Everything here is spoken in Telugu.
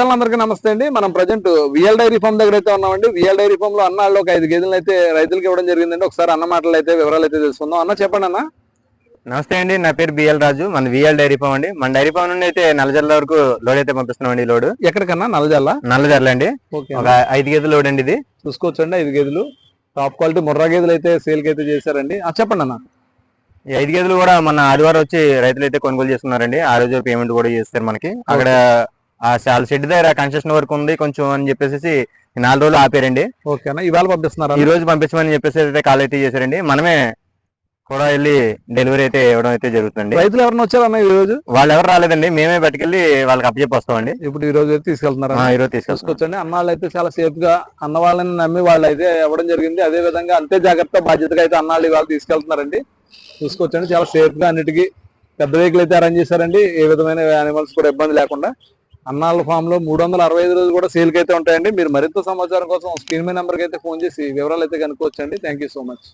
అందరికీ నమస్తే అండి. మనం ప్రజెంట్ విఎల్ డైరీ ఫామ్ దగ్గర అయితే ఉన్నామండి. విఎల్ డైరీ ఫామ్ లో అన్నాళ్ళు ఒక 5 గేదెలు అయితే రైతులకు ఇవ్వడం జరిగిందండి. ఒకసారి అన్న మాటలు అయితే వివరాలు అయితే తెలుసుకుందాం. అన్న చెప్పండి అన్న. నమస్తే అండి, నా పేరు బిఎల్ రాజు. మన విఎల్ డైరీ ఫామ్ అండి. మన డైరీ ఫామ్ నుండి అయితే నల్లజర్ల వరకు లోడ్ అయితే పంపిస్తున్నాం అండి. లోడ్ ఎక్కడికన్నా? నల్లజల్ల అండి. ఒక 5 గేదెలు లోడ్ అండి. ఇది చూసుకోవచ్చండి. 5 గేదెలు టాప్ క్వాలిటీ ముర్రా గేదెలు అయితే సేల్ కి అయితే చేశారండి. చెప్పండి అన్న. ఈ 5 గేదెలు కూడా మన ఆదివారం వచ్చి రైతులు అయితే కొనుగోలు చేస్తున్నారండి. ఆ రోజు పేమెంట్ కూడా చేస్తారు మనకి. అక్కడ ఆ షెడ్ దగ్గర కన్స్ట్రక్షన్ వర్క్ ఉంది కొంచెం అని చెప్పేసి 4 రోజులు ఆపారండి. ఓకే అన్న. ఇవాళ పంపిస్తున్నారు? ఈ రోజు పంపించమని చెప్పేసి అయితే కాల్ అయితే చేశారండి. మనమే కూడా వెళ్ళి డెలివరీ అయితే ఇవ్వడం అయితే జరుగుతుంది. రైతులు ఎవరైనా వచ్చారన్న ఈ రోజు? వాళ్ళు ఎవరు రాలేదండి, మేమే పట్టుకెళ్ళి వాళ్ళకి అప్పచెప్పి వస్తామండి. ఇప్పుడు ఈ రోజు అయితే తీసుకెళ్తున్నారు? ఈ రోజు తీసుకొచ్చండి. అన్నాళ్ళు అయితే చాలా సేఫ్ గా అన్న వాళ్ళని నమ్మి వాళ్ళు అయితే ఇవ్వడం జరిగింది. అదే విధంగా అంతే జాగ్రత్త బాధ్యతగా అయితే అన్నాళ్ళు ఇవాళ తీసుకెళ్తున్నారండి. చూసుకోవచ్చండి. చాలా సేఫ్ గా అన్నిటికీ పెద్ద వెహికల్ అయితే అరేంజ్ చేశారండి. ఏ విధమైన యానిమల్స్ కూడా ఇబ్బంది లేకుండా. అన్నాళ్ళ ఫామ్ లో 365 రోజులు కూడా సేల్ కి అయితే ఉంటాయండి. మీరు మరింత సమాచారం కోసం స్క్రీన్ మీద నెంబర్కి అయితే ఫోన్ చేసి వివరాలు అయితే కనుక్కోవచ్చండి. Thank you so much.